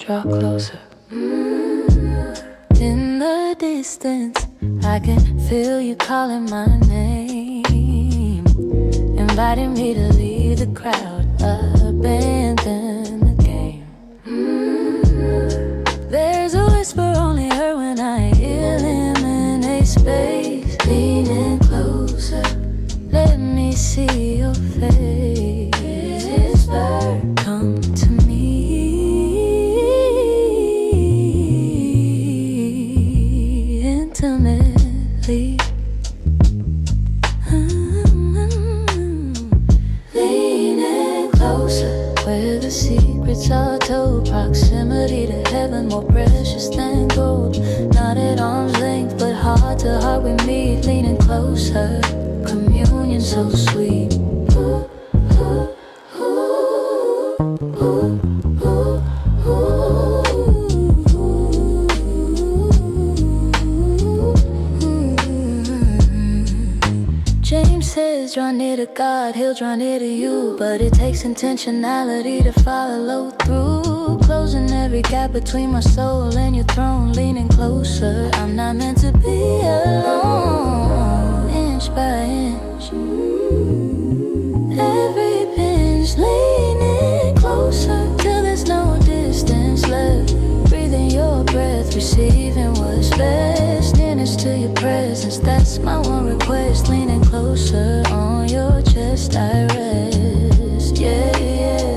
draw closer. In the distance, I can feel you calling my name, inviting me to leave the crowd, abandon the game. There's a whisper only heard when I eliminate space. Leaning closer, let me see your face. Whisper, come to me intimately. Leaning closer, where the secrets are told. Proximity to heaven, more precious than gold. Not at arm's length, but heart to heart we meet. Leaning closer, communion so sweet. Ooh, ooh, ooh, ooh, ooh, ooh. James says, draw near to God, he'll draw near to you. But it takes intentionality to follow through. Closing every gap between my soul and your throne. Leaning closer, I'm not meant to be alone. Inch by inch, every pinch. Leaning closer till there's no distance left. Breathing your breath, receiving what's best. Nearness to your presence, that's my one request. Leaning closer, on your chest I rest. Yeah, yeah.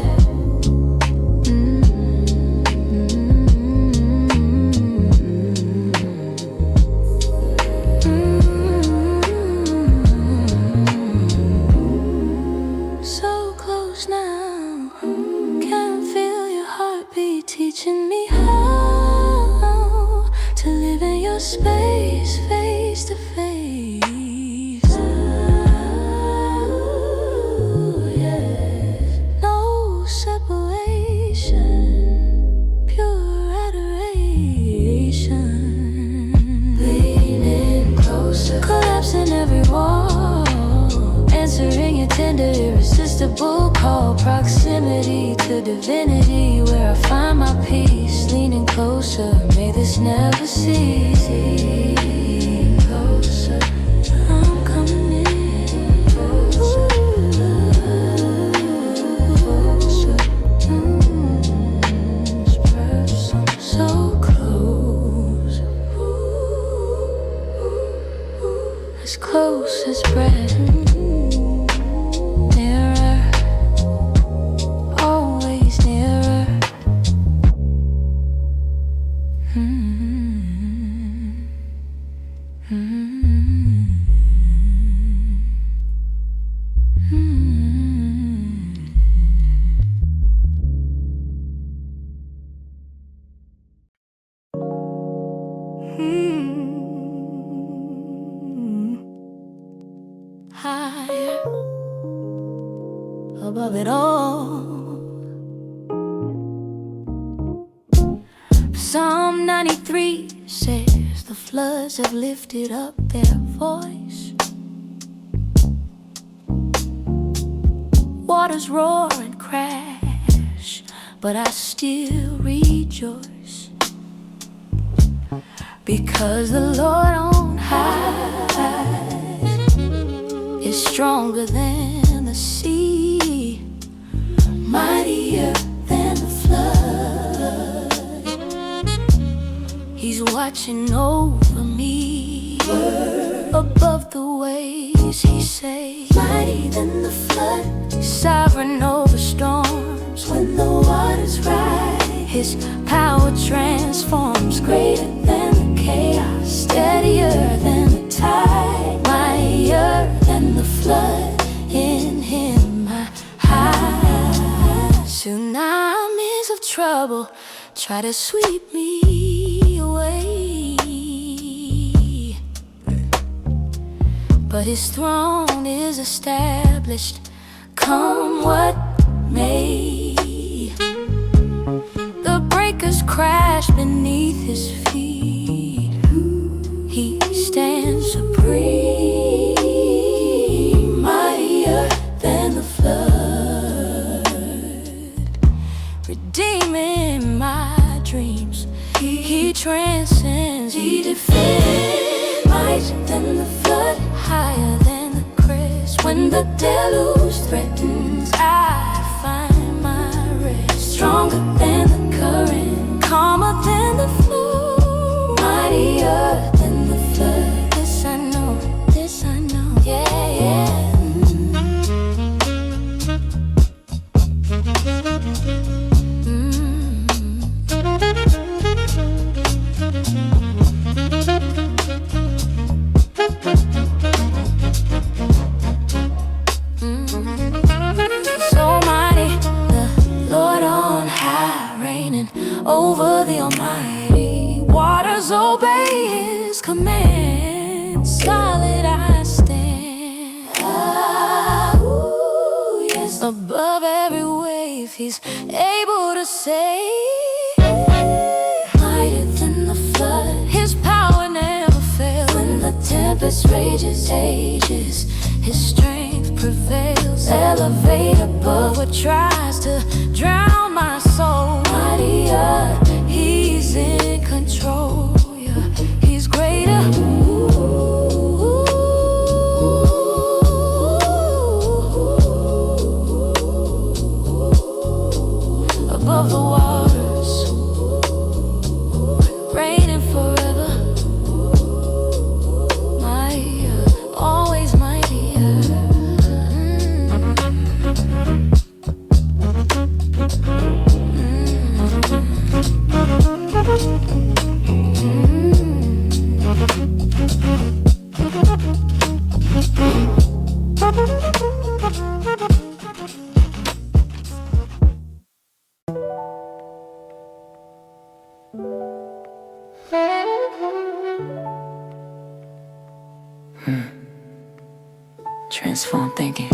So close now, can feel your heartbeat teaching me how to live in your space, face to face. No separation, pure adoration. Leaning closer, collapsing every wall, answering your tender, irresistible call. Proximity to divinity, where I find my peace. Leaning closer, may this never cease. Closer, I'm coming in. Closer, closer, so close, as close as breath. Nearer, always nearer. Higher, above it all. Psalm 93 says the floods have lifted up their voice. Waters roar and crash, but I still rejoice, because the Lord on high is stronger than the sea, mightier than the flood. He's watching over me, above the waves he saves. Mighty than the flood, sovereign over storms. When the waters rise, his power transforms. Greater than the chaos, steadier than the tide, mightier than the flood. In him I hide. Tsunamis of trouble try to sweep me away, but his throne is established, come what may. The breakers crash beneath his feet, he stands supreme, mightier than the flood, redeeming my we defend, mightier than the flood, higher than the crest. When the deluge threatens, I find my rest. Stronger than the current, calmer than the flow, mightier than the flood. This I know, yeah, yeah. Over the Almighty, waters obey His command. Solid I stand. Yes. Above every wave, He's able to save. Mightier than the flood, His power never fails. When the tempest rages ages, His strength prevails. Elevate above what tries to drown my soul. Mightier, He's in control, yeah. He's greater. Above the waters, reigning forever. Mightier, always mightier. Transform thinking.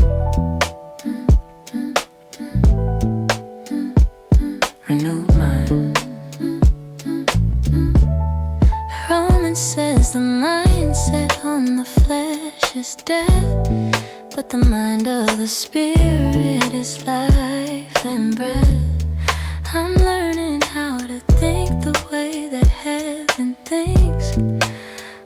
Renew mind. Romans says the mindset on the flesh is death, but the mind of the spirit is life and breath. I'm learning how to think the way that heaven thinks.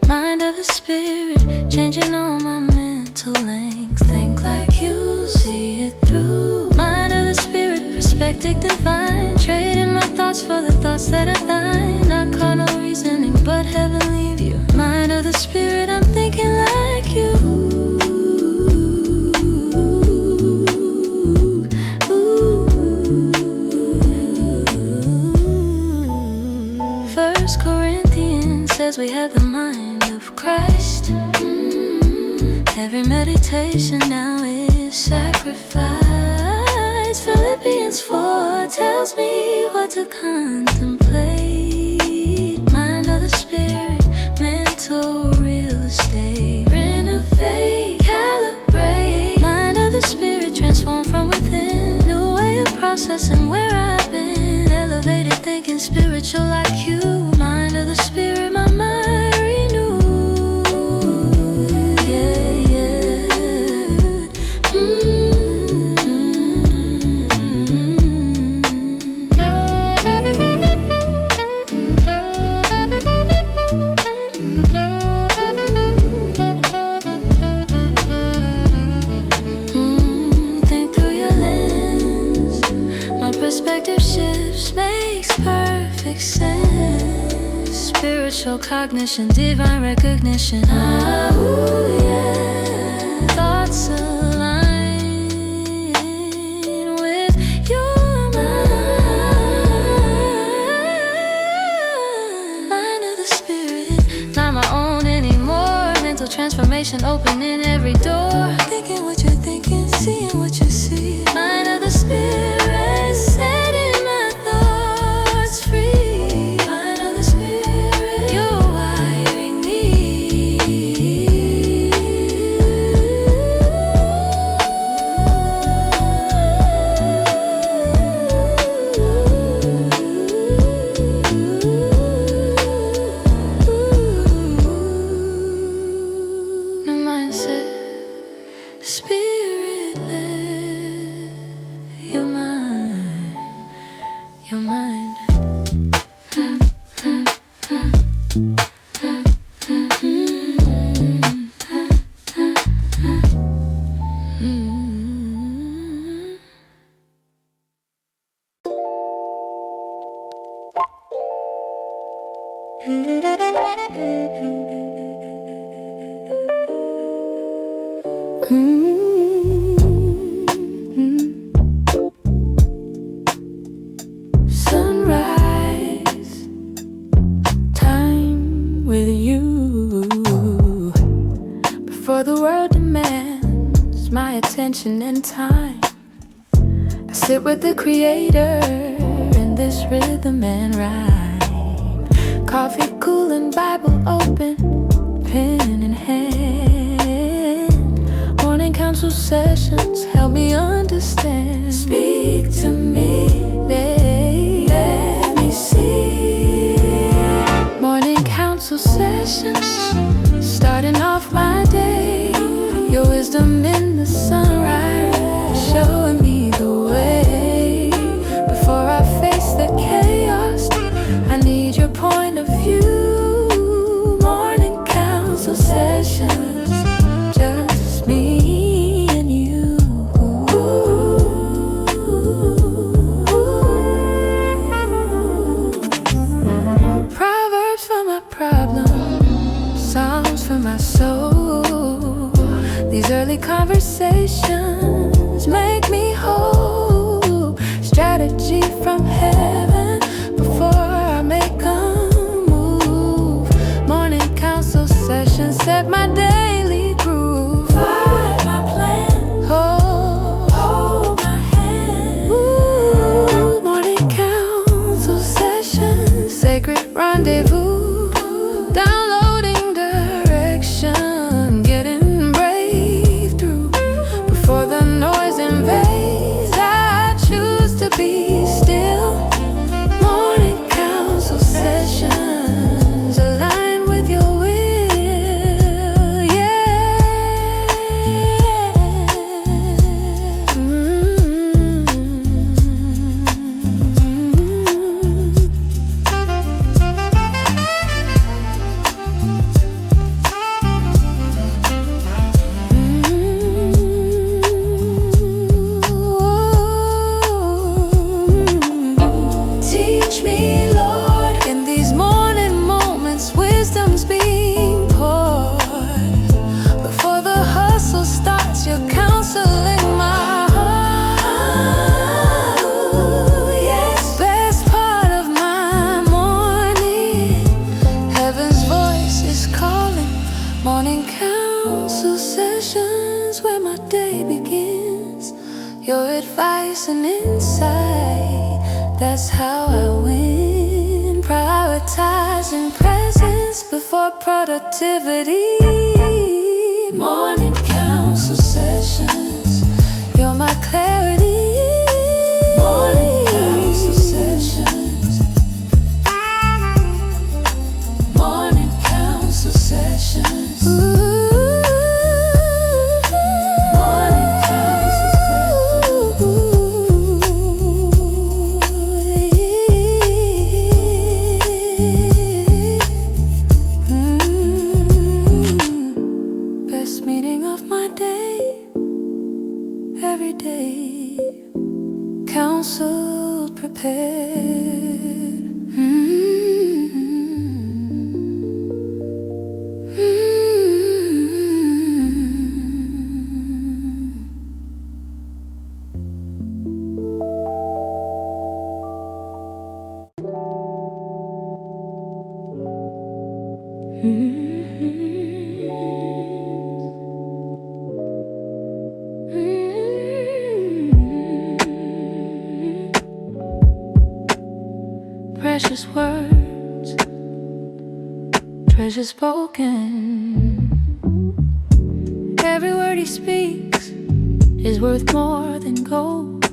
Mind of the spirit, changing all my mental length. Think like you, see it through. Mind of the spirit, perspective divine. Trading my thoughts for the thoughts that are thine. Not carnal reasoning, but heavenly view. Mind of the spirit, I'm thinking like you. First Corinthians says we have the mind of Christ. Every meditation now is sacrifice. Philippians 4 tells me what to contemplate. Mind of the spirit, mental real estate. Renovate, calibrate. Mind of the spirit, transform from within. New way of processing where I've been. Elevated thinking, spiritual IQ. Mind of the spirit, my mind renew. Perspective shifts, makes perfect sense. Spiritual cognition, divine recognition. Yeah. Thoughts align with your mind. Mind of the spirit, not my own anymore. Mental transformation opening every door. Thinking what you're thinking, seeing what you see. Mind of the spirit. Setting my thoughts free. Mind of the spirit, you're wiring me. New mindset, spirit led, your mind. Sunrise, time with you. Before the world demands my attention and time, I sit with the Creator in this rhythm and rhyme. Coffee cool and Bible open, pen in hand. Morning council sessions help me understand. Speak to me, babe, let me see. Morning council sessions, starting off my day. Your wisdom in the sunrise, showing me the way. Before I face the chaos, I need your point of view. Morning council sessions, just me and you. Proverbs for my problems, songs for my soul. These early conversations make me whole. Strategy from heaven before I make a move. Morning council sessions set my daily groove. Find my plan, hold my hand. Ooh, morning council sessions, sacred rendezvous. Downloading direction, getting breakthrough. Before the noise invades, I choose to be still. Morning council sessions align with your will, yeah. Teach me, Lord, in these morning moments, wisdom's being poured. Before the hustle starts, you're counseling my heart. Yes, best part of my morning, heaven's voice is calling. Morning council sessions where my day begins. Your advice and insight, that's how I win. Prioritizing presence before productivity. Morning council sessions, you're my clarity. Morning council sessions, morning council sessions. Morning council best meeting of my day, every day, counsel prepared. Precious words, treasure spoken. Every word he speaks is worth more than gold.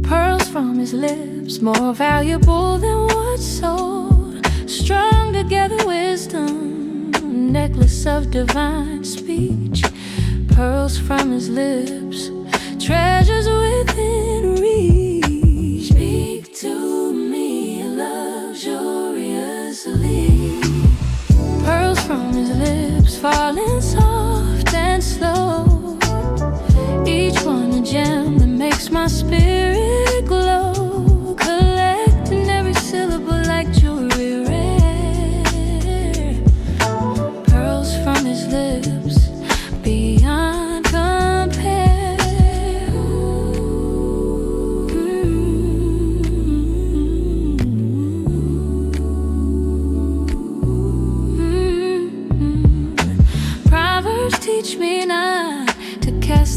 Pearls from his lips, more valuable than what's sold. Strung together wisdom, necklace of divine speech. Pearls from his lips, treasures within reach. Speak to me luxuriously. Pearls from his lips, falling soft and slow. Each one a gem that makes my spirit glow. Collecting every syllable like jewelry rare. Pearls from his lips, beyond compare.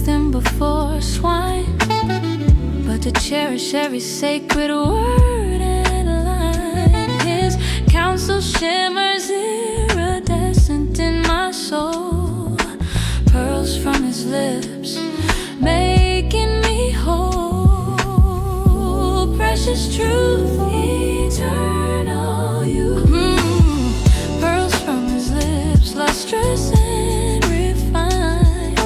them before swine, but to cherish every sacred word and line. His counsel shimmers iridescent in my soul, pearls from his lips making me whole. Precious truth, eternal you. Pearls from his lips, lustrous and refined,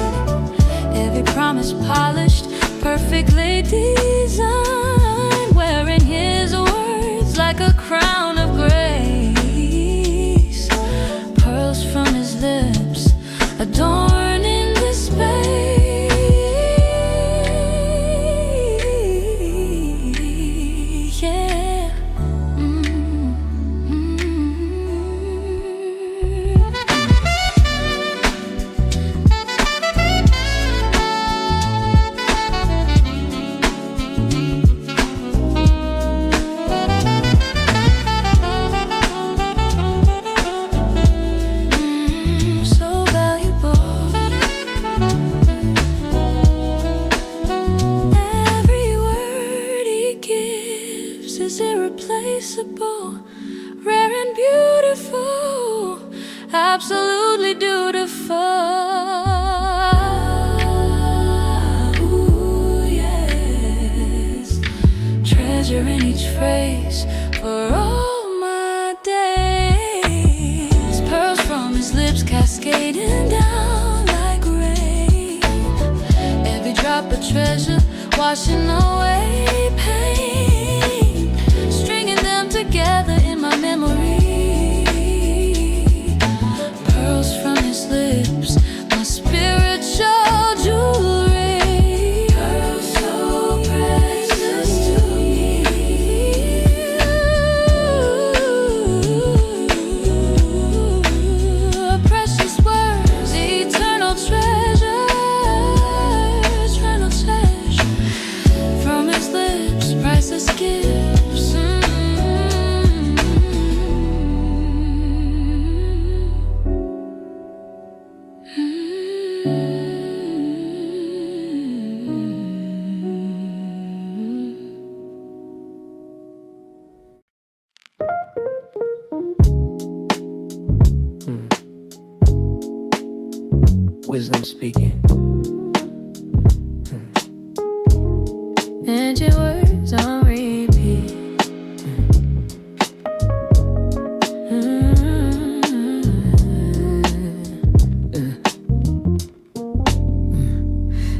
every promise polished, perfectly designed, wearing his words like a crown of grace. Pearls from his lips adorning the space. Irreplaceable, rare and beautiful, absolutely dutiful. Ooh, yes. Treasure in each phrase for all my days. Pearls from his lips cascading down like rain, every drop a treasure washing away pain, together in my memory. Pearls from his lips, my spiritual jewelry. Pearls so precious to me. Precious words, eternal treasures, eternal treasure. From his lips, priceless gifts. Wisdom speaking. And your words on repeat.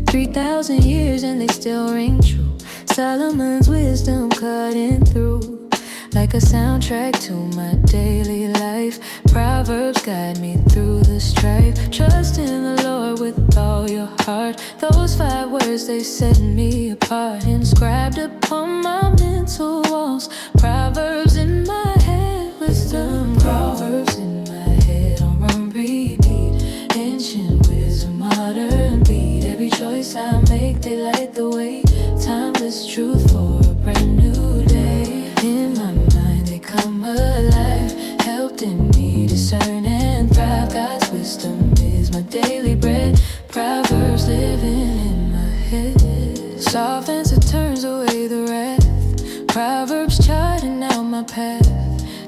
3,000 years and they still ring true. Solomon's wisdom cutting through like a soundtrack to my daily life. Proverbs guide me through the strife. Trust in the Lord with all your heart. Those 5 words, they set me apart. Inscribed upon my mental walls. Proverbs in my head, wisdom. Proverbs in my head on repeat. Ancient wisdom, modern beat. Every choice I make, they light the way. Timeless truth for a brand new day. In my mind they come alive, helping me discern and thrive. God's wisdom is my daily bread. Proverbs living in my head. Soft answer turns away the wrath. Proverbs charting out my path.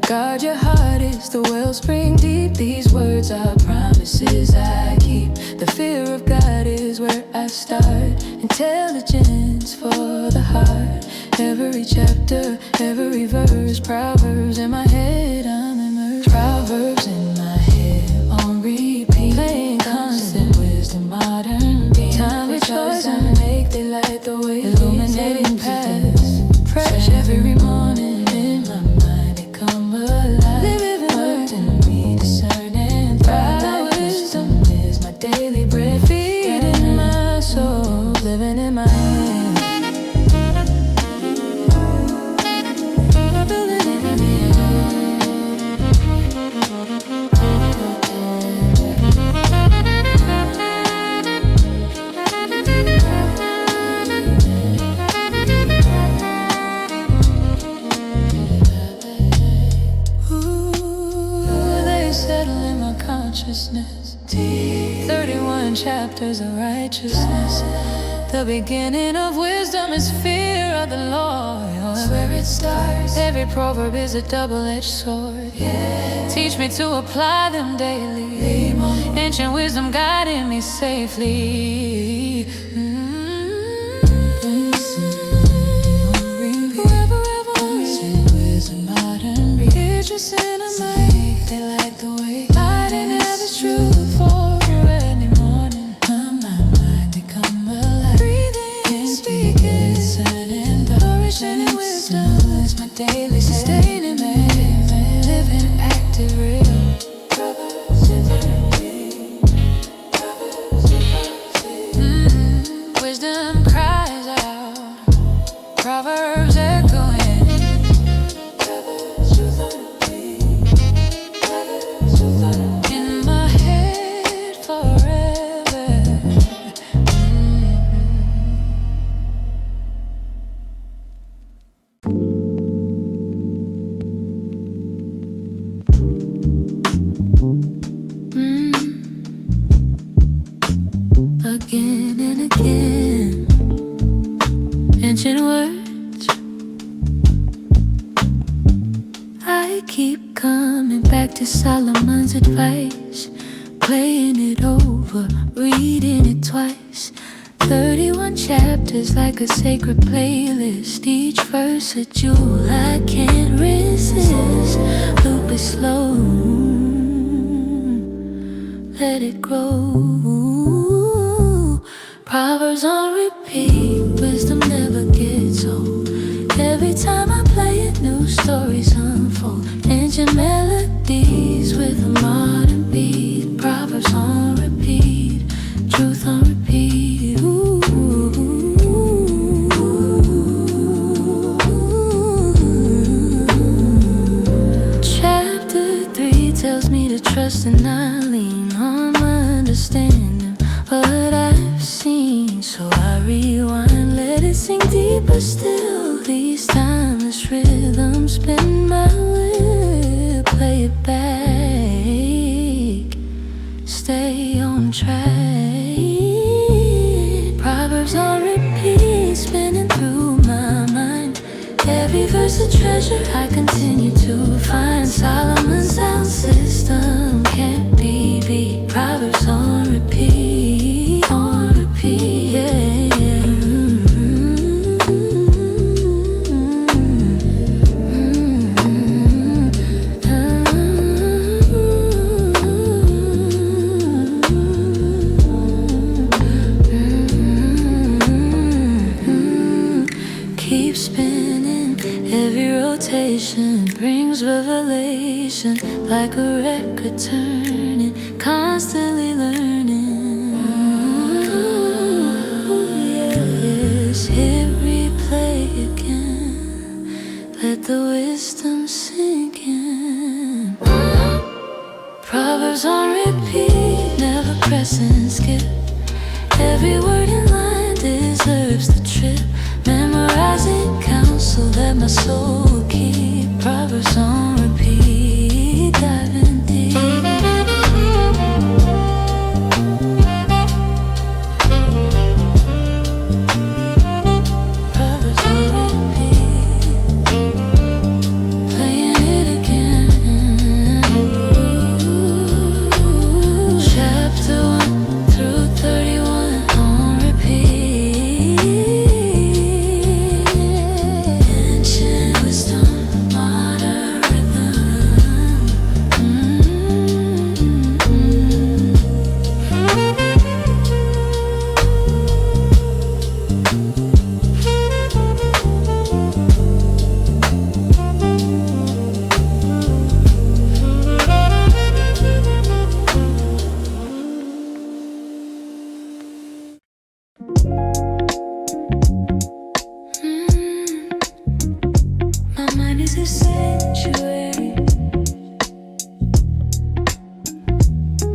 Guard your heart, it's the wellspring deep. These words are promises I keep. The fear of God is where I start. Intelligence for the heart. Every chapter, every verse. Proverbs in my head, I'm immersed. Proverbs in my head on repeat. Playing constant wisdom, modern beat. Time with choice I make, they light the way. Illuminating paths, fresh every morning. In my mind they come alive. Living word in me, discern and thrive. Wisdom is my daily bread. Feeding my soul, living in my head. Ooh, they settle in my consciousness. 31 chapters of righteousness. The beginning of wisdom is fear of the Lord. That's where it starts. Every proverb is a double-edged sword. Teach me to apply them daily. Ancient wisdom guiding me safely. Just in a mic, they like the way I didn't have this truth for any morning. My mind become alive, breathing, speaking, listening, flourishing in wisdom is my daily sustaining me, living active real. Wisdom cries out, Proverbs echoing. Again and again, ancient words. I keep coming back to Solomon's advice, playing it over, reading it twice. 31 chapters like a sacred playlist, each verse a jewel I can't resist. Loop it slow, let it grow. Proverbs on repeat, wisdom never gets old. Every time I play it, new stories unfold. Ancient melodies with a modern beat. Proverbs on repeat, truth on repeat. Ooh. Chapter 3 tells me to trust and not lean on my understanding, but I've seen, so I rewind, let it sink deeper still. These timeless rhythms spin my wheel, play it back, stay on track. Proverbs on repeat, spinning through my mind. Every verse a treasure I continue to find. Solomon's sound system can't be beat. Proverbs on repeat, yeah. Keep spinning, every rotation brings revelation, like a record turning, constantly learning. Yes, hit replay again, let the wisdom sink in. Proverbs on repeat, never press and skip. Every word in line deserves the trip. Memorizing counsel that my soul will keep. Proverbs on repeat, diving deep. Proverbs on repeat, playing it again. Chapter 1 through 31 on repeat. Ancient wisdom, modern rhythm. My mind is a sanctuary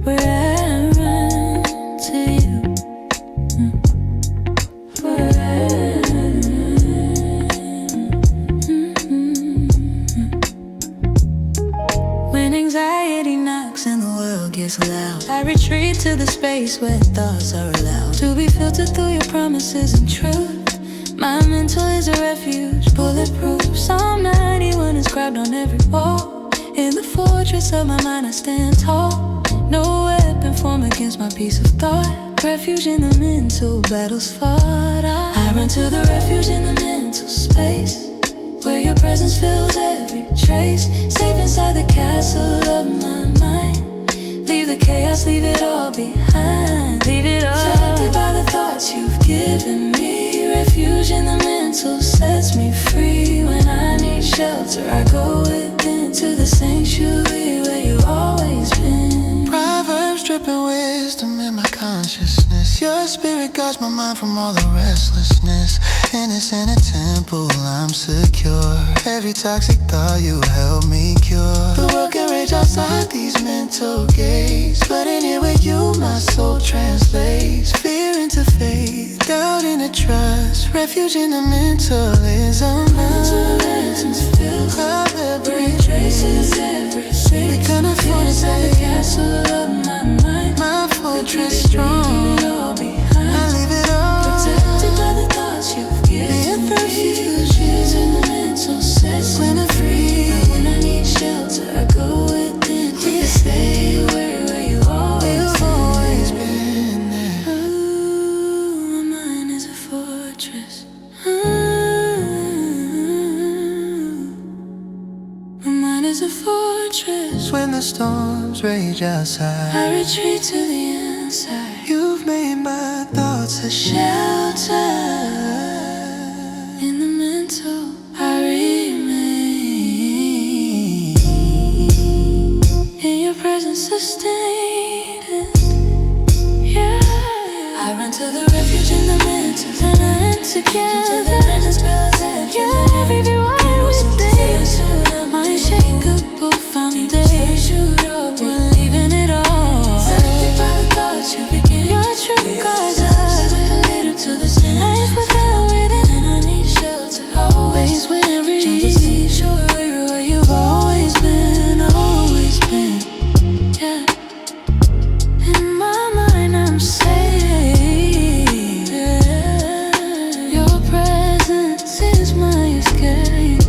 where I run to you. When anxiety knocks and the world gets loud, doubt. I retreat to the space where thoughts are allowed to be filtered through your promises and truth. My mental is a refuge, bulletproof. Psalm 91 inscribed on every wall. In the fortress of my mind I stand tall. No weapon formed against my peace of thought. Refuge in the mental battles fought. I run to the refuge in the mental space, where your presence fills every trace. Safe inside the castle of my mind. Leave the chaos, leave it all behind. Leave it all. Surrounded by the thoughts you've given me. Refuge in the mental sets me free. When I need shelter, I go within to the sanctuary where you always been. Proverbs dripping wisdom in my consciousness. Your spirit guards my mind from all the restlessness. Innocent in a temple, I'm secure. Every toxic thought you help me cure. The world can rage outside these mental gates, but in here with you my soul translates. Fear into faith, doubt into trust. Refuge in the mental is a must. Cloud every traces, every shape. We can afford to the castle of my mind. My fortress strong, all behind. I leave it all. Protected by the thoughts you've given me. Refuge in the mental sets when I'm free. When I need shelter, I go within to stay where you always been there. Ooh, my mind is a fortress. My mind is a fortress. When the storms rage outside, I retreat to the inside. you've made my thoughts a shelter. In the mental, I remain. In your presence, sustained. Yeah. I run to the refuge in the mental, and I end together. Yeah, every view I within. My unshakable foundation. We're leaving it all. Protected by the thoughts you begin. Your truth guides us. To the life without waiting, and I need shelter. Always when I reach shore where you've always been, always been. Yeah. In my mind I'm safe. Yeah. Your presence is my escape.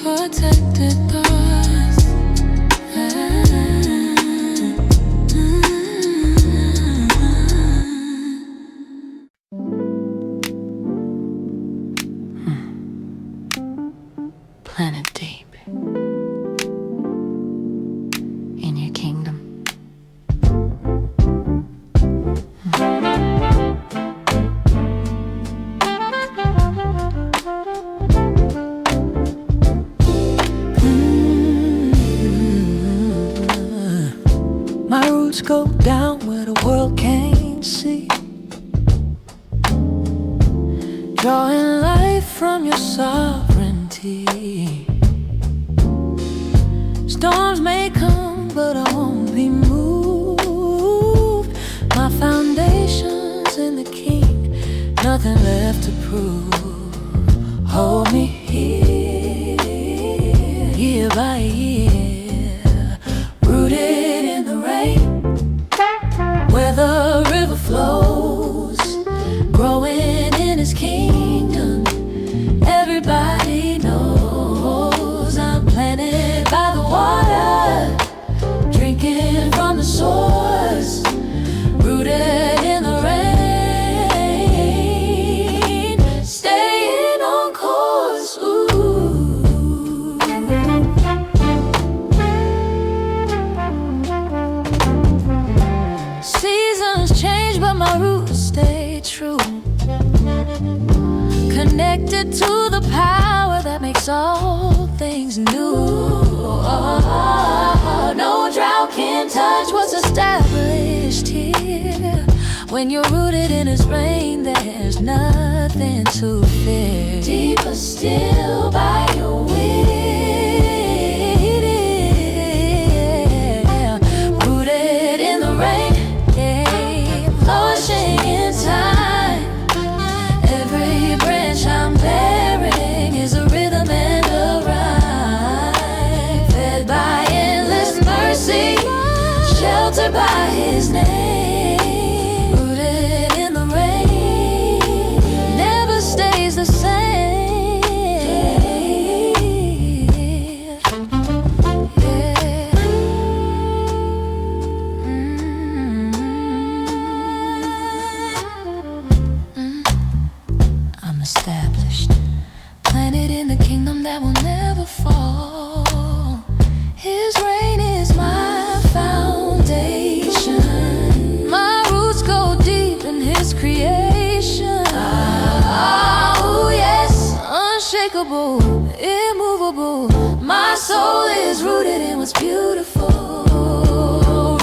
Protected thoughts. Planet deep in your kingdom. My roots go down where the world can't see, drawing life from your sovereignty. Storms may come, but I won't be moved. My foundation's in the King, nothing left to prove. Hold me here, year by year, rooted in the rain, where the river flows, growing in His kingdom. Everybody knows I'm planted by the water, drinking from the source, rooted in the rain, staying on course. Ooh. Seasons change, but my roots stay true. Connected to the power that makes all things new. No drought can touch what's established here. When you're rooted in His rain, there's nothing to fear. Deeper still by your will. Rooted in the rain, yeah, flourishing in time. Every branch I'm bearing is a rhythm and a rhyme, fed by his name. Rooted in the rain, never stays the same. Yeah. I'm established, planted in the kingdom that will never fall. His reign is my foundation. My roots go deep in His creation. Oh yes, unshakable, immovable. My soul is rooted in what's beautiful.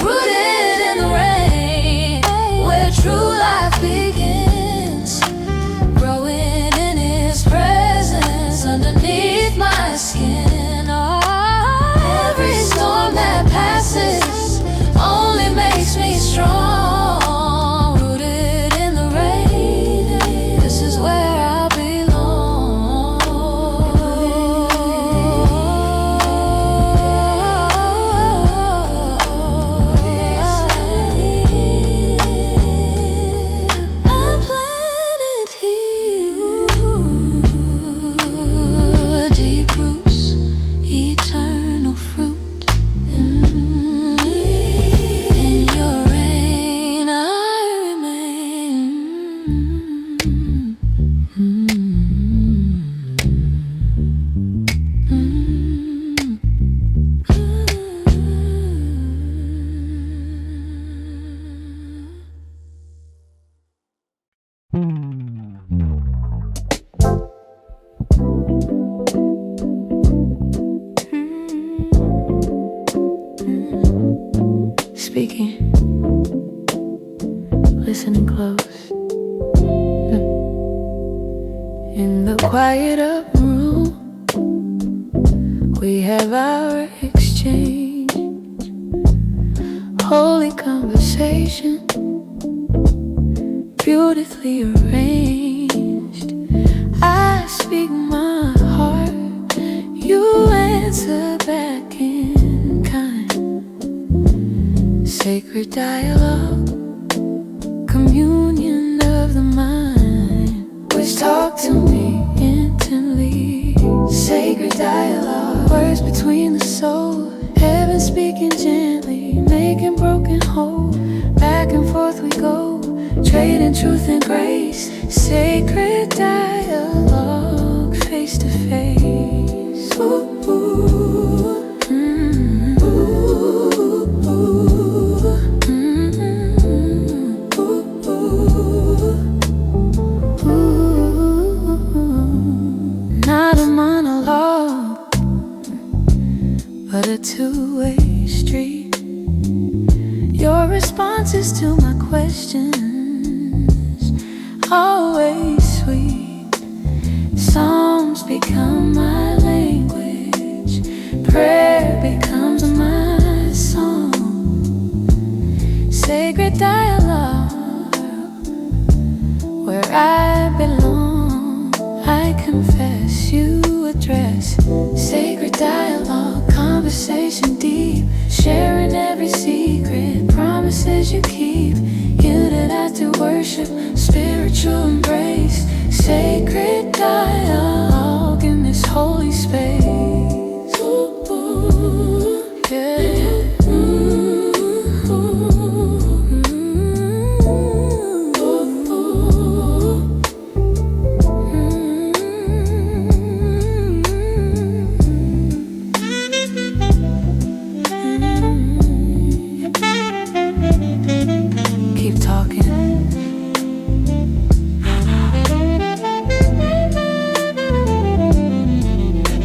Rooted in the rain, where true life begins. Growing in His presence underneath my skin. Every storm that passes only makes me strong. Rooted in the rain, this is where I belong. I'm planted here, deep roots, eternal fruit. In your reign I remain. Speaking, listening close. In the quiet upper room, we have our exchange. Holy conversation, beautifully arranged. I speak my heart, you answer back in kind. Sacred dialogue, communion of the mind, which talk to me intimately. Sacred dialogue, words between the soul, heaven speaking gently, making broken whole. Back and forth we go, trading truth and grace. Sacred dialogue, face to face. Ooh, ooh, ooh, not a monologue, but a two-way street. Your responses to my questions, always sweet. Psalms become my language, prayer becomes my song. Sacred dialogue, where I belong. I confess, you address. Sacred dialogue, conversation deep, sharing every secret, promises you keep. You that I to worship, spiritual embrace. Sacred dialogue in this holy space. Ooh, ooh, yeah.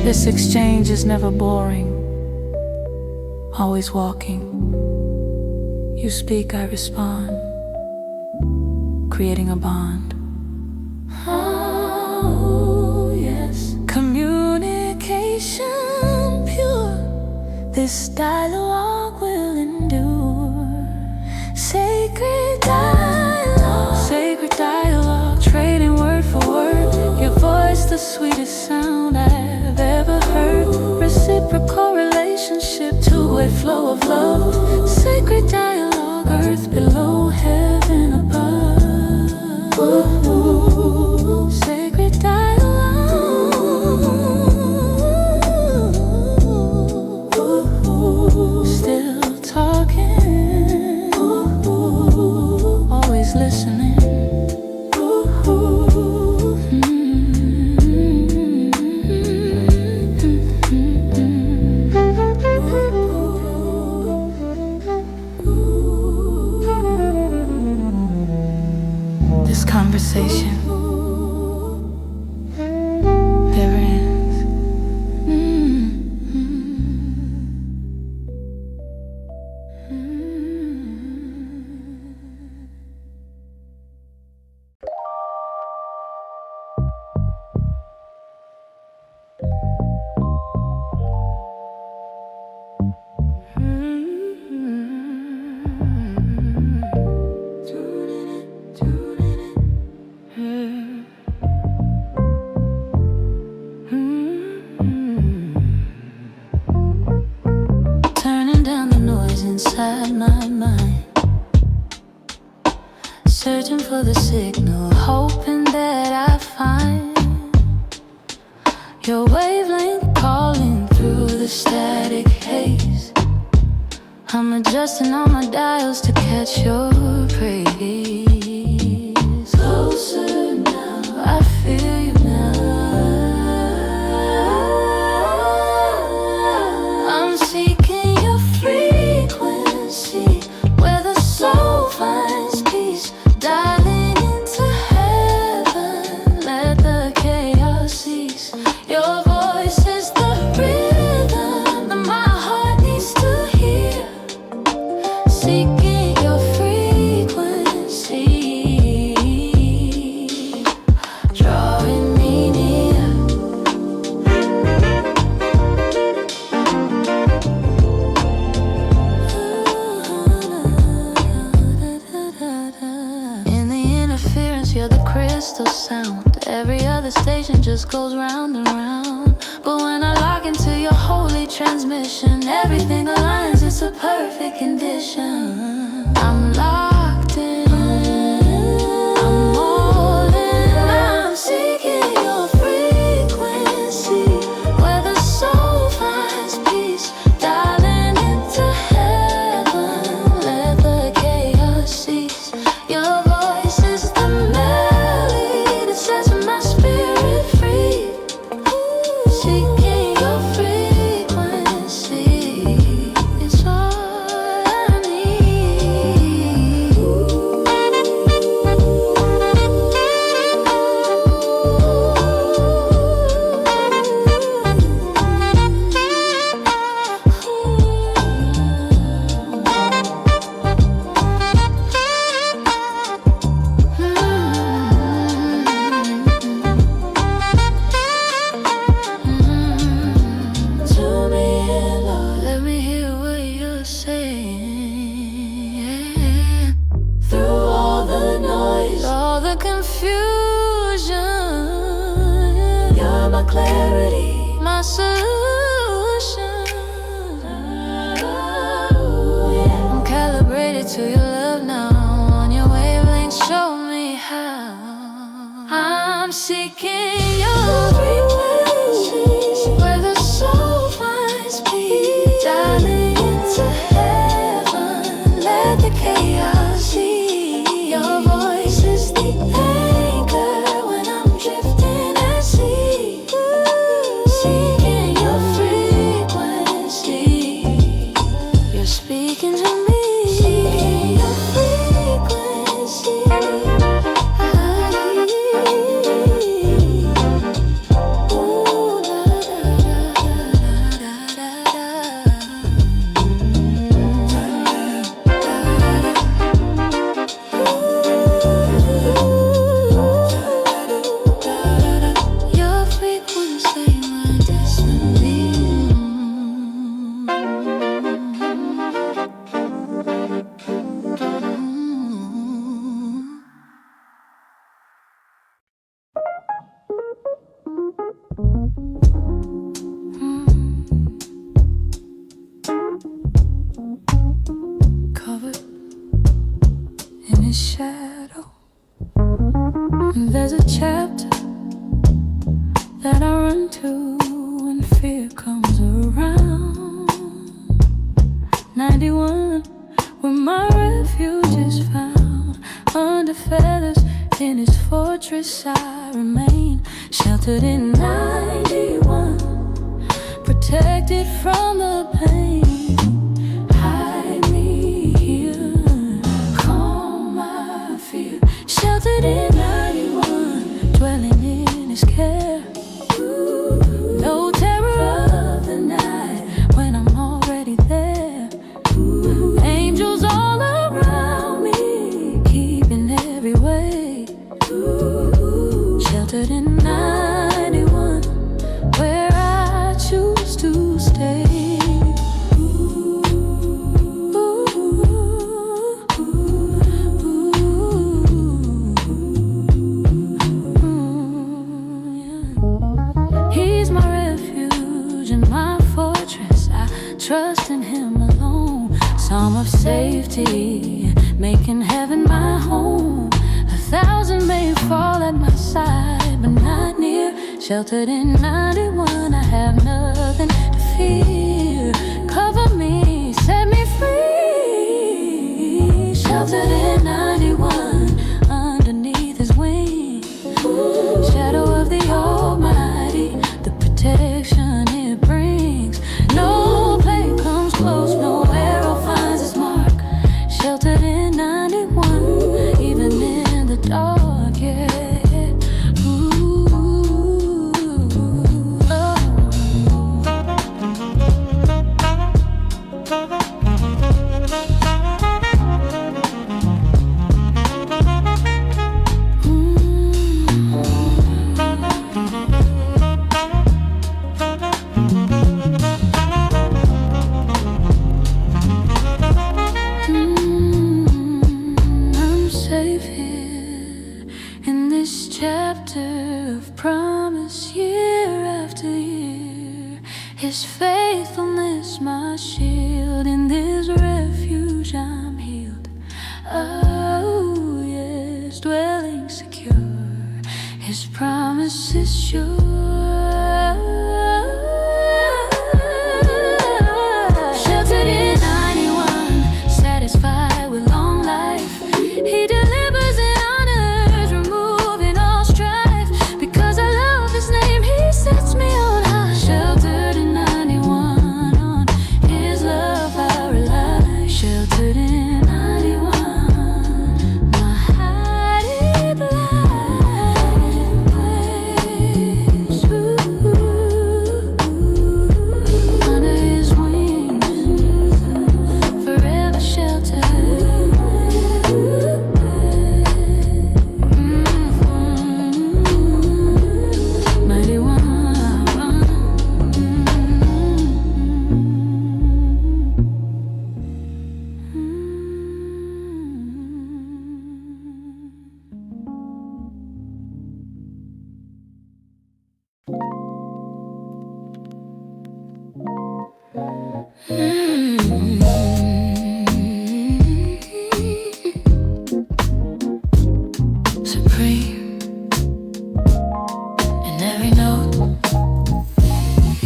This exchange is never boring, always walking. You speak, I respond, creating a bond. Oh, yes. Communication pure, this dialogue will endure. Sacred dialogue, trading word for word. Your voice the sweetest sound I've ever heard. Reciprocal relationship, two-way flow of love. Sacred dialogue, earth below, heaven above. Ooh, sacred dialogue. Ooh, still talking. Ooh, always listening. This conversation never ends. Turning down the noise inside my mind, searching for the signal, hoping that I find your wavelength calling through the static haze. I'm adjusting all my dials to catch your praise. Closer now, I feel you now. I'm seeking your frequency, where the soul finds peace. Dialing into heaven, let the chaos cease. Your voice is the rhythm that my heart needs to hear. Seeking your frequency, drawing me near. In the interference, you're the crystal sound. Every other station just goes round and round. But when I lock into your holy transmission, everything aligns, it's a perfect condition. I'm locked in, I'm all in. I'm seeking your frequency, where the soul finds peace. Dialing into heaven, let the chaos cease. Your voice is the melody that sets my spirit free. Seeking your frequency, it's all I need. Tune me in, Lord, let me hear what you're saying. Through all the noise, all the confusion, you're my clarity, my solution. I'm calibrated to your love now. On your wavelength, show me how. I'm seeking your frequencies, where the soul finds peace. Dialing into heaven, let the chaos see. Your voice is the anchor when I'm drifting at sea. Seeking your frequency, you're speaking to me. Seeking your frequency, ooh, la, la, la, la, your frequency, my destiny. 91, where my refuge is found. Under feathers in his fortress I remain, sheltered in 91, protected from the pain. Hide me here, calm my fear, sheltered in 91, dwelling in his care. No terror of the night when I'm already there. Angels all around me, keeping every way. Sheltered in 91, where I choose to stay. He's my refuge and my fortress. I trust in him alone. Psalm of safety, making heaven my home. 1,000 may fall at my side, but not near. Sheltered in 91, I have nothing to fear. Cover me, set me free. Sheltered in 91, underneath his wing. Shadow of the Almighty, the protection it brings. No plague comes close, no arrow finds its mark. Sheltered in 91, even in the dark, yeah. I'm safe here in this chapter of promise, year after year. His faithfulness my shield, in this refuge I'm healed. Oh yes, dwelling secure, his promise is sure. Sheltered in 91, satisfied with long life. He delivers and honors, removing all strife. Because I love his name, he sets me on high. Sheltered in 91, on his love I rely. Sheltered in 91, my hiding place. Under his wings, forever sheltered. Mighty one, supreme in every note.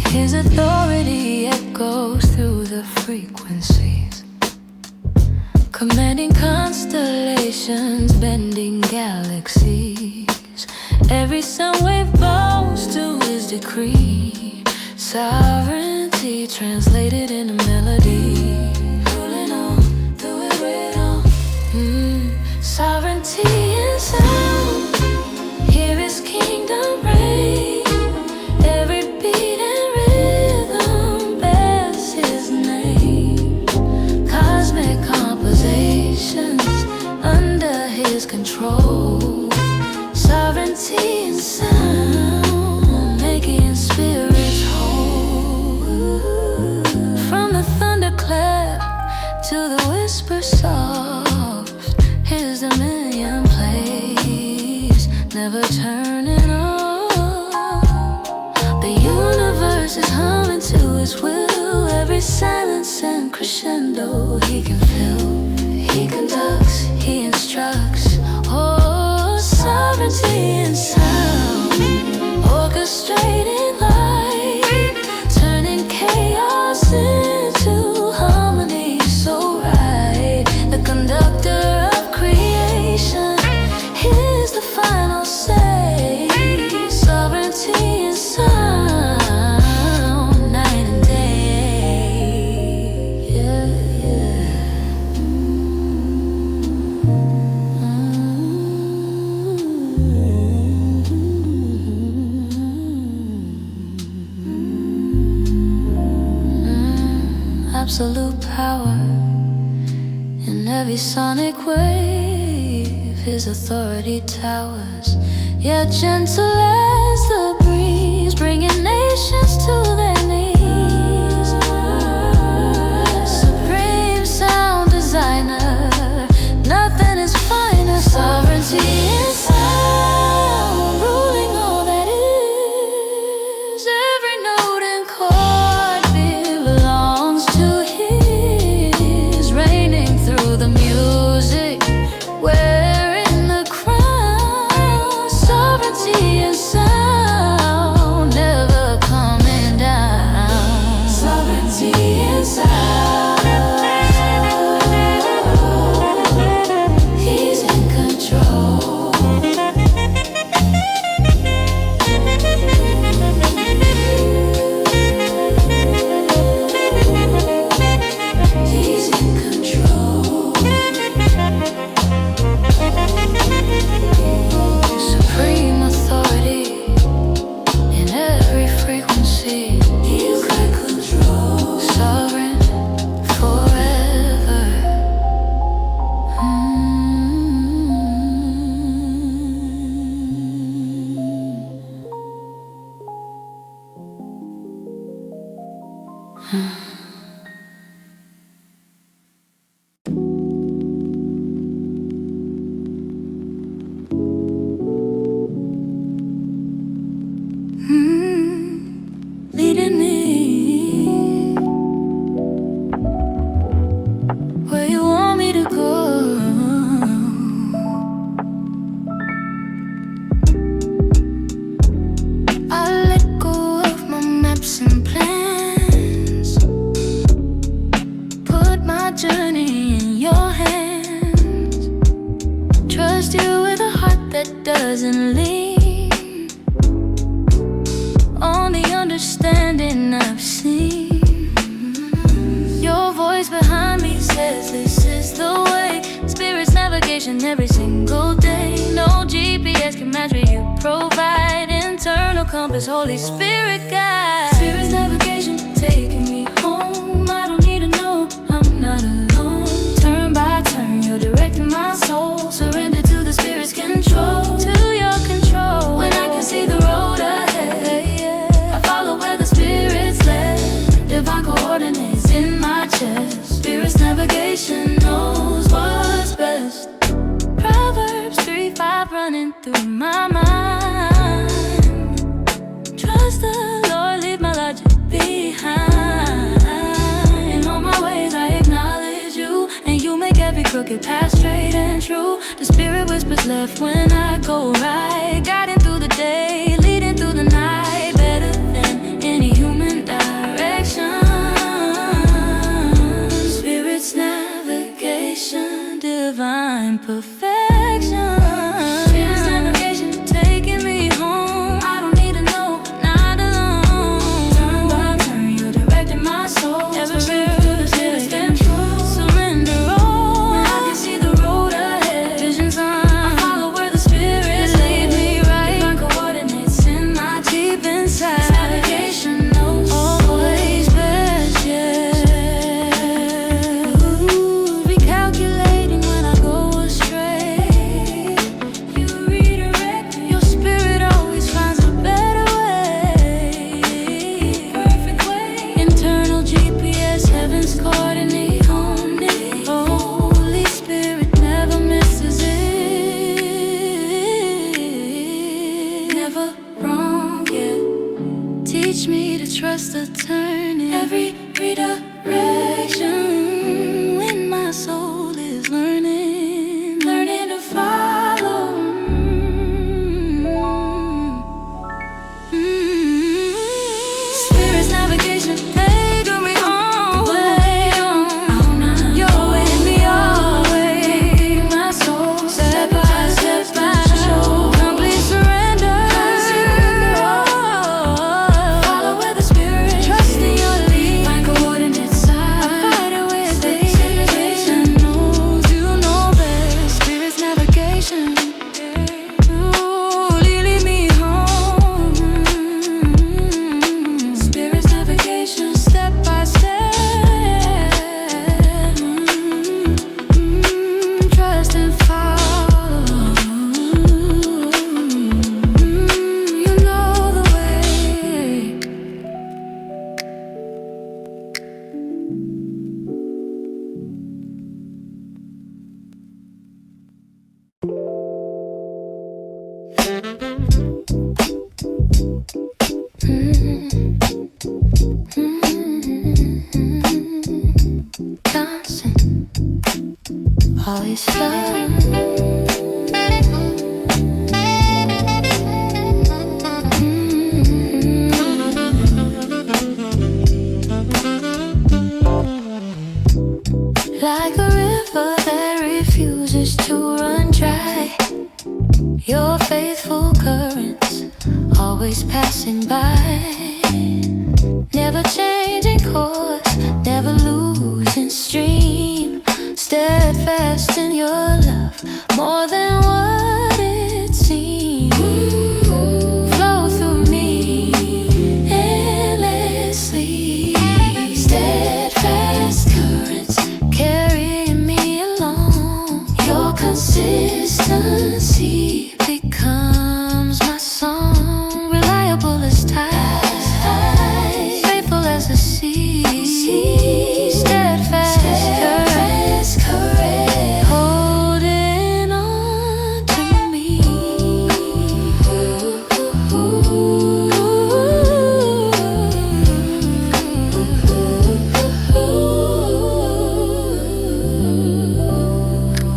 His authority echoes through the frequencies, commanding constellations, bending galaxies. Every sound wave bows to his decree. Sovereignty translated in a melody, ruling on through it rhythm. Sovereignty in sound, hear his kingdom reign. Every beat and rhythm bears his name. Cosmic compositions under his control. Sovereignty in sound, making spirits whole. From the thunderclap to the whisper soft, his dominion plays, never turning off. The universe is humming to his will. Every silence and crescendo he can feel. He conducts, he instructs. Oh, sovereignty in sound, orchestrating light, turning chaos into harmonies. power. In every sonic wave, his authority towers. Yet gentle as the breeze, bringing nations to their knees. Supreme sound designer, nothing is finer. Sovereignty in sound, ruling all that is. Every note and chord belongs to his, reigning through the music, wearing the crown. Sovereignty in sound, never coming down. Sovereignty in sound, he's in control. He's in control. Supreme authority in every frequency. He's got control. Sovereign forever. Leading me where you want me to go. I let go of my maps and plans, put my journey in your hands. Trust you with a heart that doesn't lean on the understanding I've seen. Your voice behind me says this is the way. Spirit's navigation every single day. No GPS can match what you provide. Internal compass, Holy Spirit guide. Spirit's navigation taking me home. I don't need to know, I'm not alone. Turn by turn, you're directing my soul. Surrender to the Spirit's control. To your control. When I can see the road ahead, I follow where the Spirit's led. Divine coordinates in my chest. Spirit's navigation knows what's best. Proverbs 3:5 running through my mind. Trust the Lord, leave my logic behind. In all my ways I acknowledge you, and you make every crooked path straight and true. The Spirit whispers left when I go right, guiding through the day, leading through the night. Better than any human direction. Spirit's navigation, divine perfection. Spirit's navigation taking me home. I don't need to know, not alone. Turn by turn, you're directing my soul. Every spirit to the Spirit's control. Surrender all. When I can see the road ahead, visions on. I follow where the Spirit lead me right. Divine coordinates in my deep inside. Navigation knows always best, yeah. Ooh, recalculating when I go astray. always fun. Like a river that refuses to run dry, your faithful currents always passing by, never changing course, never losing stream, steadfast in your love, more than what it seems. Flow through me endlessly, steadfast currents carrying me along. Your consistency becomes my song, reliable as tides, faithful as the sea, steadfast current, holding on to me.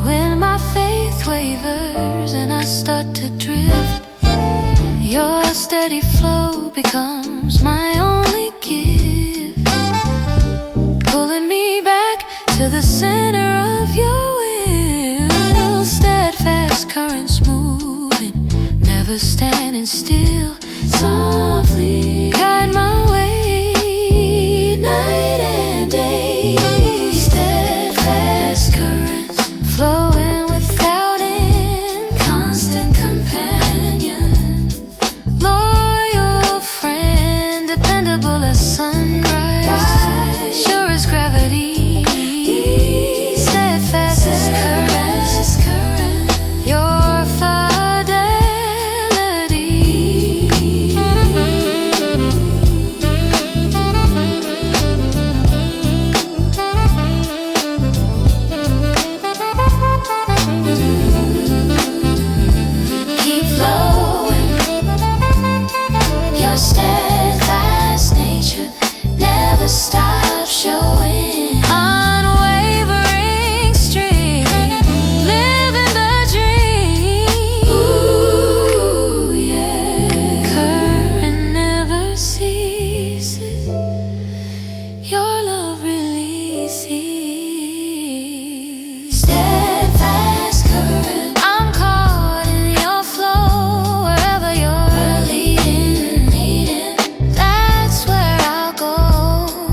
When my faith wavers and I start to drift, your steady flow becomes my only gift, pulling me back to the center of your will. Steadfast currents moving, never standing still. Softly guide my way, night and day. Steadfast currents flowing without end, constant companion, loyal friend, dependable as sunrise, sure as gravity, steadfast as current, your fidelity. Keep flowing, your steadfast nature never stop showing. Unwavering stream, living the dream. Ooh, yeah. Current never ceases, your love releases. Steadfast current, I'm caught in your flow. Wherever you're leading, that's where I'll go.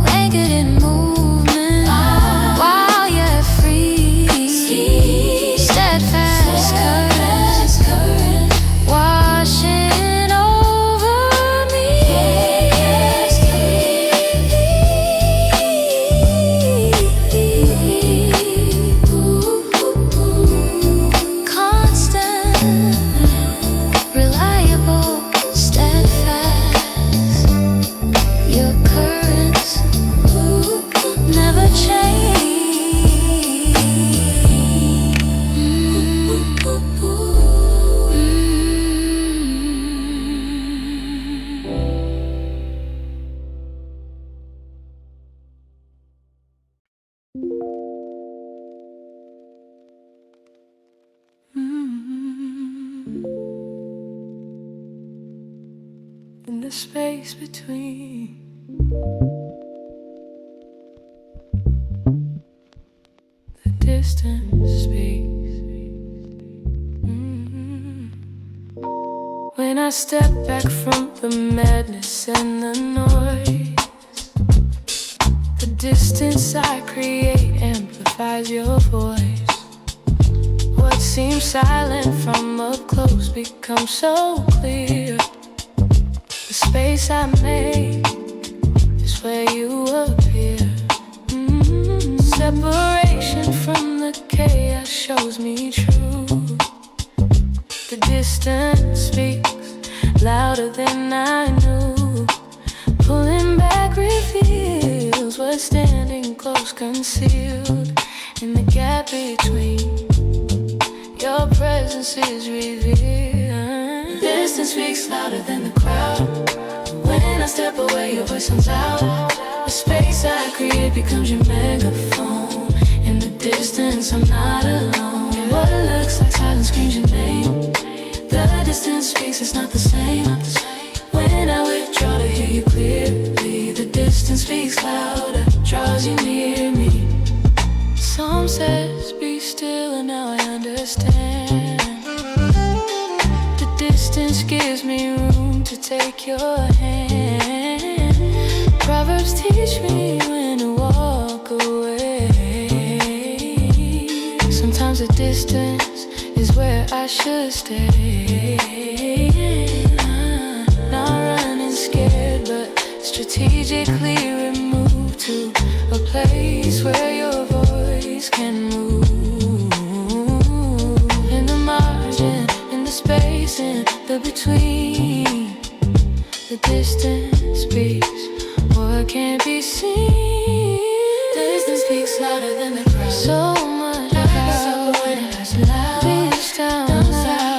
Anchored in movement, while you're free. Steadfast current, washing over me. Constant, reliable, steadfast, your currents never change. In the space between the distance speaks. When I step back from the madness and the noise, the distance I create amplifies your voice. What seems silent from up close becomes so clear. The space I make is where you appear. Separation from the chaos shows me truth. The distance speaks louder than I knew. Pulling back reveals what's standing close, concealed in the gap between. Your presence is revealed. Distance speaks louder than the crowd. When I step away, your voice sounds loud. The space I create becomes your megaphone. In the distance since I'm not alone. What looks like silence screams your name. The distance speaks, it's not the same. When I withdraw to hear you clearly, the distance speaks louder, draws you near me. Some says be still, and now I understand. The distance gives me room to take your hand. Proverbs teach me when to walk away. Sometimes the distance is where I should stay. Not running scared, but strategically removed to a place where your voice can move. In the margin, in the space, in the between, the distance speaks what can't be seen. The distance speaks louder than the crowd. So much louder, speaks down louder.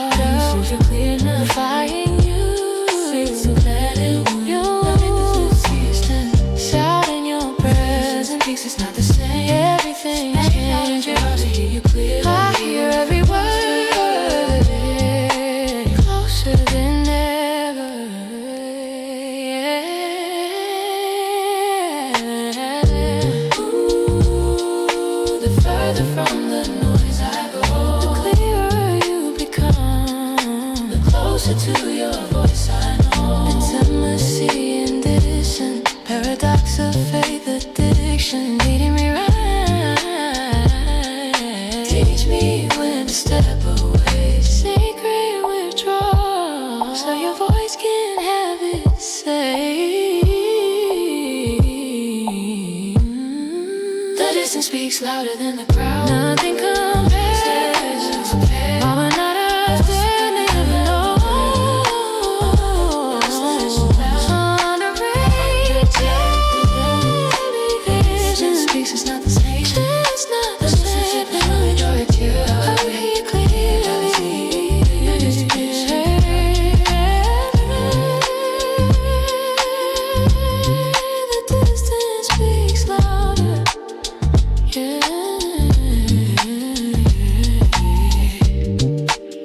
You clear, notifying you. So let it you. Shout in your presence, peace is not the same. Everything changes. To hear you clear, I hear every word. Closer than ever. The further from the noise I go, the clearer you become. The closer to your voice I know. Intimacy and distance, paradox of faith, addiction, leading me right. Teach me when to step away, sacred withdrawal, so your voice can have its say. The distance speaks louder than the crowd. Nothing compares. While we're not out there, never know. Underrated. Vision speaks, it's not the same. It's not the same. Let me direct you. I hear you clearly. The distance speaks louder.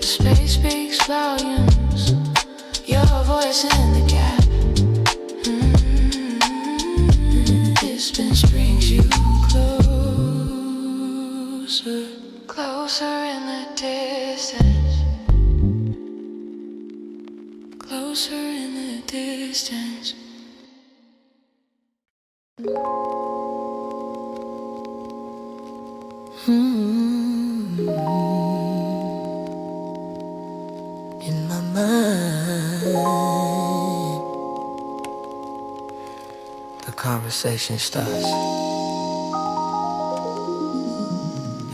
Space speaks volumes. Your voice in the gap. Distance brings you closer, closer in the distance, closer in the distance. In my mind, the conversation starts.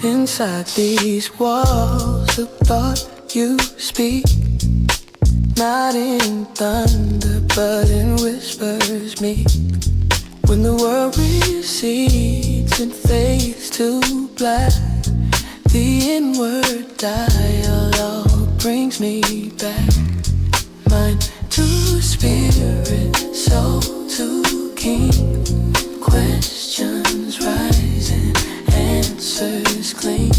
Inside these walls of thought you speak, not in thunder but in whispers meek. When the world recedes and fades to black, the inward dialogue brings me back. Mind to spirit, soul to king. Questions rising, answers clean.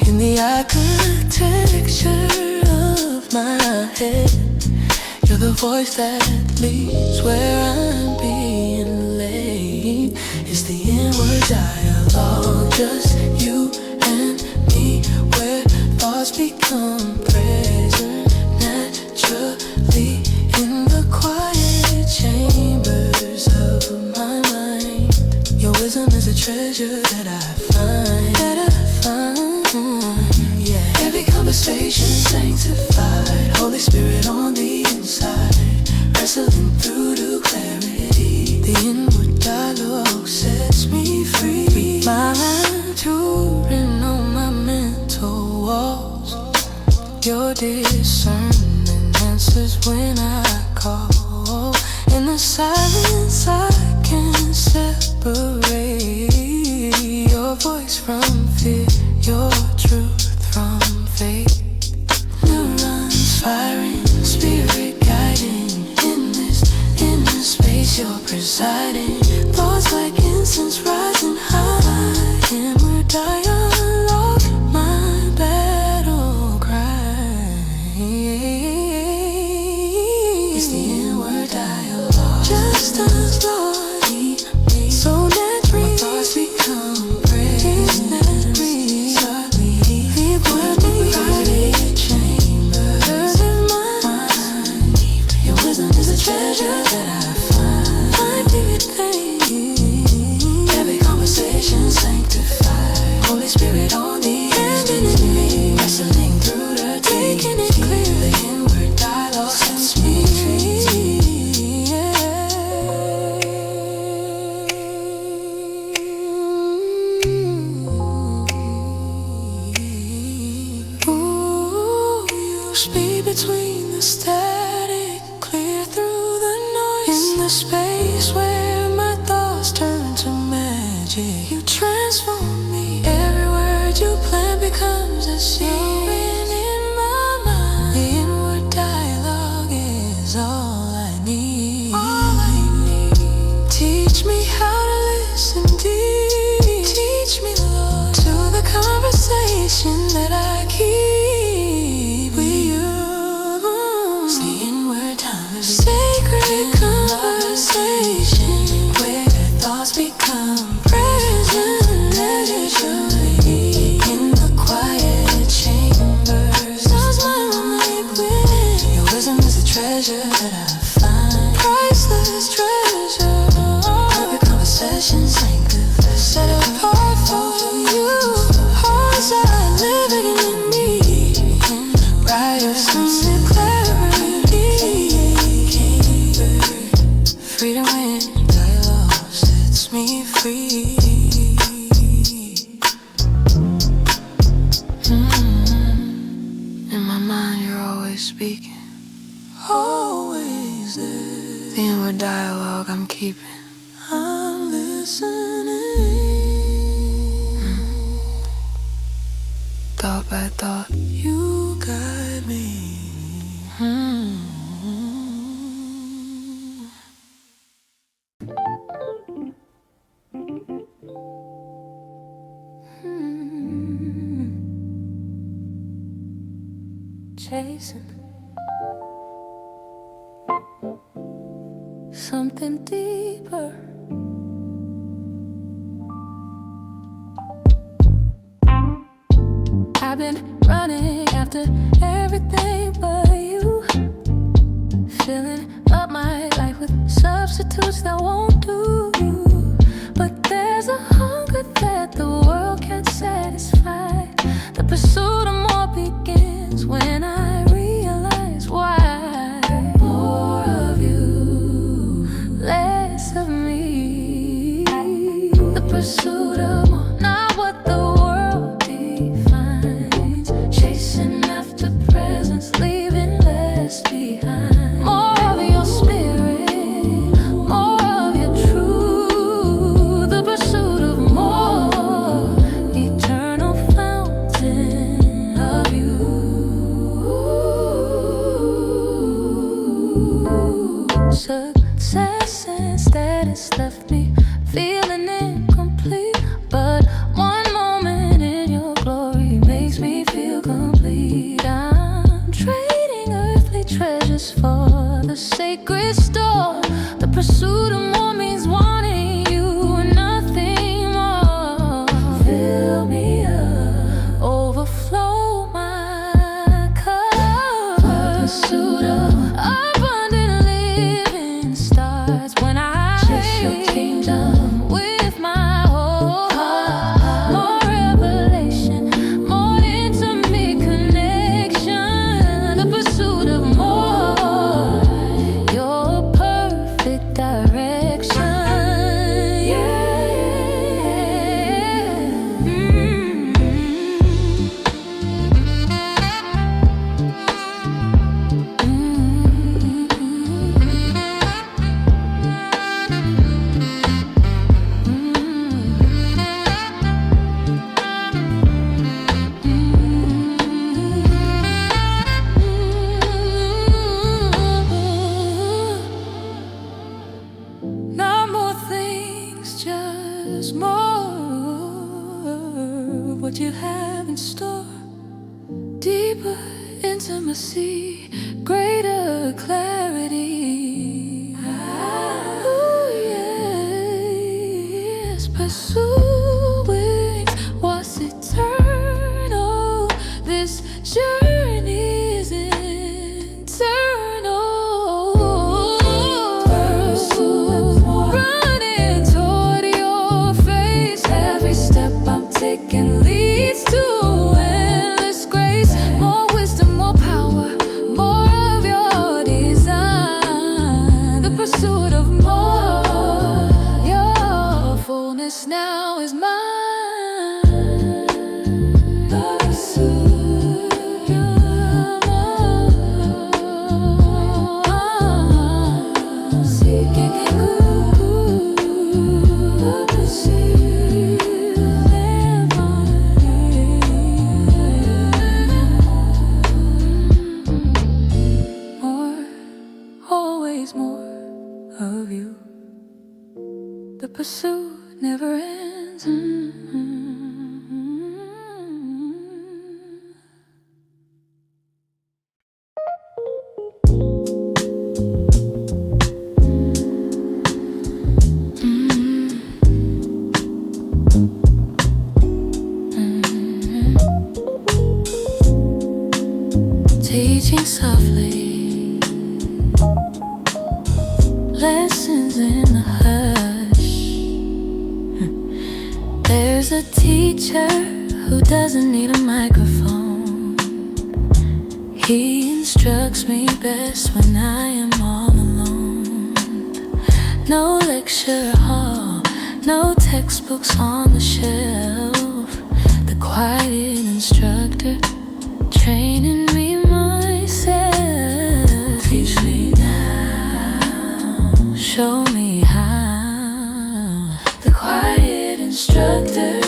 In the architecture of my head, you're the voice that leads where I'm being led. It's the inward dialogue, just you and me, where thoughts become present naturally in the quiet chambers of my mind. Your wisdom is a treasure that I find, yeah. Every conversation sanctified, Holy Spirit on the inside, wrestling through to clarity. The inward dialogue sets me free. My mind touring on my mental walls. Your discernment answers when I call. In the silence I can separate your voice from fear, your truth from faith. Neurons firing, spirit guiding. In this space you're presiding. Thoughts like incense rising high, inward dialogue. speed between the static, clear through the noise. In the space where my thoughts turn to magic, you transform me. Every word you plan becomes a scene in my mind. The inward dialogue is all I need. All I need. Teach me how to listen deep. Teach me, Lord, to the conversation that I keep with you. It's the inward time, sacred conversation where thoughts become present. Leisurely in the quiet chambers, sounds my light within. Your wisdom is a treasure that I find, priceless treasure. Every conversation sanctified, set apart for you. Hearts are living in me, brighter sunset clarity. Freedom when dialogue sets me free. In my mind you're always speaking, always there. The inward dialogue I'm keeping, I'm listening. Thought by thought, you guide me. Chasing something deeper. I've been running after everything but you, filling up my life with substitutes that won't do. But there's a hunger that the world can't satisfy. The pursuit of more begins when I realize why. More of you, less of me. The pursuit of more, not what the world defines. Chasing after presence, leaving less behind. More of your spirit, more of your truth. The pursuit of more, eternal fountain of you. Success and status left me feeling incomplete, but one moment in your glory makes me feel complete. I'm trading earthly treasures for the sacred store. The pursuit of more means wanting you and nothing more. Fill me up, overflow my cup. The pursuit of abundant living starts when I chase your kingdom with my whole heart. More revelation, more intimate connection. The pursuit of more, your perfect direction. Not more things, just more of what you have in store. Deeper intimacy, greater clarity. Oh yes, pursuing what's eternal. This journey is eternal. Running toward your face, every step I'm taking leads to endless grace. More wisdom, more power, more of your design. pursuit never ends. Teaching softly, lessons in the hush. There's a teacher who doesn't need a microphone. He instructs me best when I am all alone. No lecture hall, no textbooks on the shelf. The quiet instructor training me myself. Teach me now, show me how. The quiet instructor,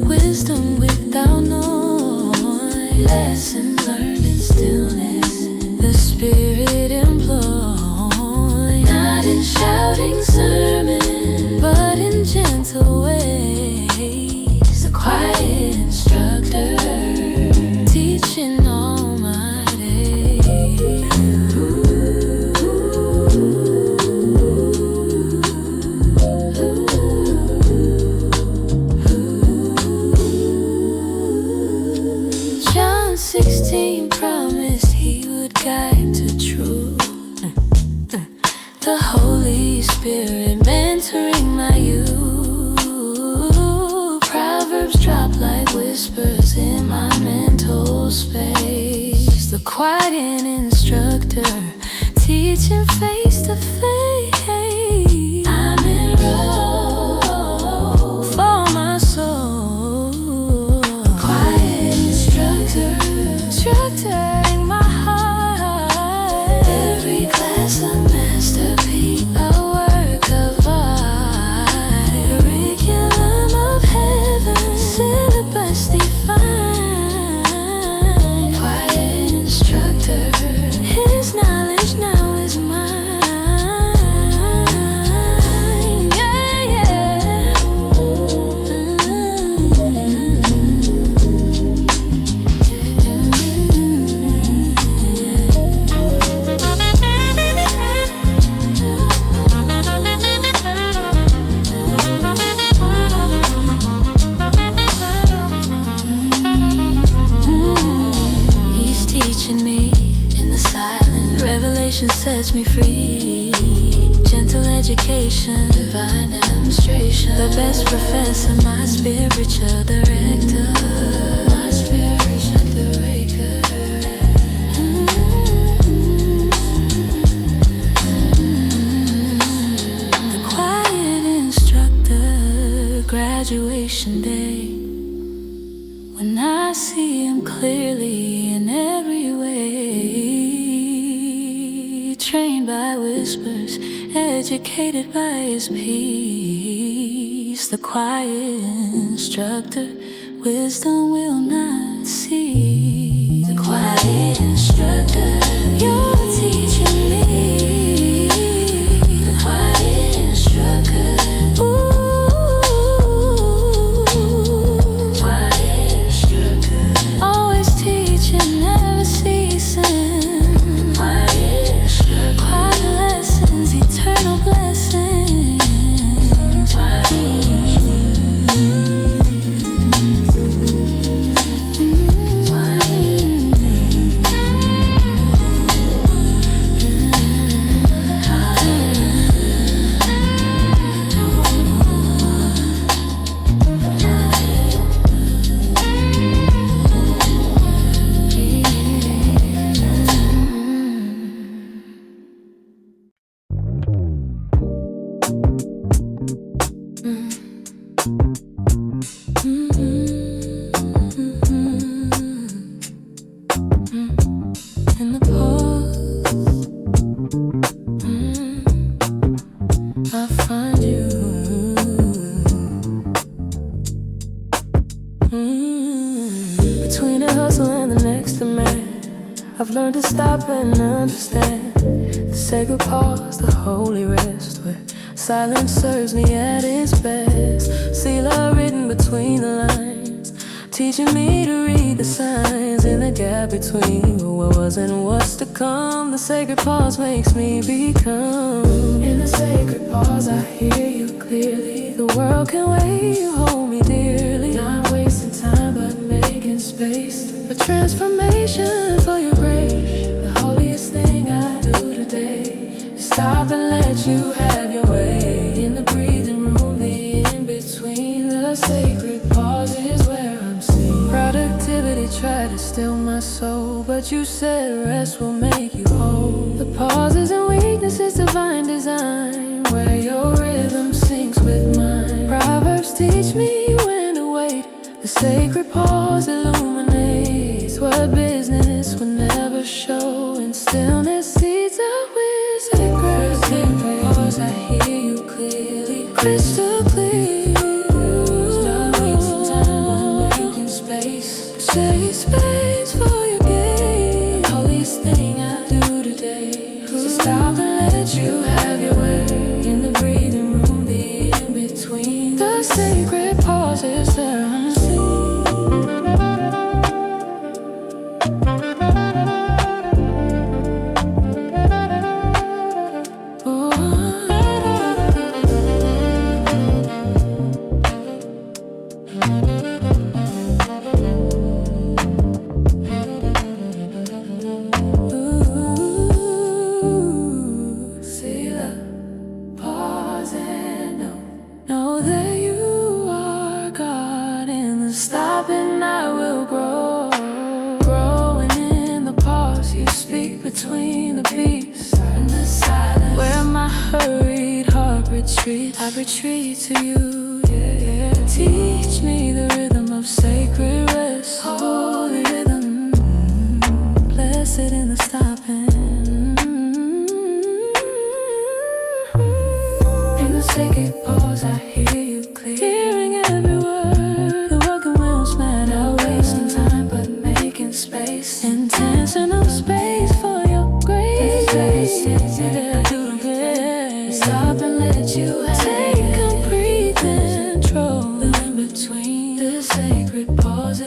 wisdom without noise. Lessons learned in stillness, the spirit employed. Not in shouting sermon, but in gentle ways. The quiet instructor, teaching all my days. John 16 promised he would guide to truth. The Holy Spirit mentoring my youth. Proverbs drop like whispers in my mental space. The quiet instructor teaching face to face. I'm enrolled for my soul. Quiet instructor, instructing my heart. Every class a masterpiece, a work of art. Curriculum of heaven, syllabus defined. Quiet instructor, his knowledge now is mine. Yeah, yeah. He's teaching me in the silence. Revelation sets me free. Gentle education, divine demonstration. The best professor, my spiritual director. My spiritual director. The quiet instructor, graduation day. When I see him clearly in every way. Trained by whispers, educated by his peace. The quiet instructor, wisdom will not cease. The quiet instructor, you're teaching me. The quiet instructor, ooh. Quiet instructor, always teaching, never ceasing. Quiet instructor, quiet lessons, eternal blessings. Quiet in the pause, I find you. Between the hustle and the next demand, I've learned to stop and understand the sacred pause, the holy rest, where silence serves me at its best. See love written between the lines, teaching me to read the signs in the gap between what was and what's to come. The sacred pause makes me become. In the sacred pause I hear you clearly. The world can wait, you hold me dearly. Not wasting time but making space for transformation, for your grace. The holiest thing I do today is stop and let you have your way. In the breathing room, the in-between, the sacred pause is where I'm seen. Productivity tried to steal my soul, but you said rest will make you whole. The pauses and weaknesses, divine design, where your rhythm syncs with mine. Proverbs teach me when to wait. The sacred pause illuminates what business would never show. In stillness, seeds of wisdom. Sacred pause, I hear you clearly, crystal clear. Stop wasting time by making space. Save space for your gaze. The holiest thing I do today is to stop and let you have your way. In the breathing room, the in-between, the sacred pause is there unseen. Know that you are God. In the stopping I will grow. Growing in the pause, you speak between the beats and the silence. Where my hurried heart retreats, I retreat to you, yeah. Teach me the rhythm of sacred rest. Holy rhythm, blessed in the stopping. In the sacred pause I hear you clear, hearing every word. The working wheels mad, not wasting time but making space. Intentional space for your grace. Stop and let you have take complete control. The in-between, the sacred pause.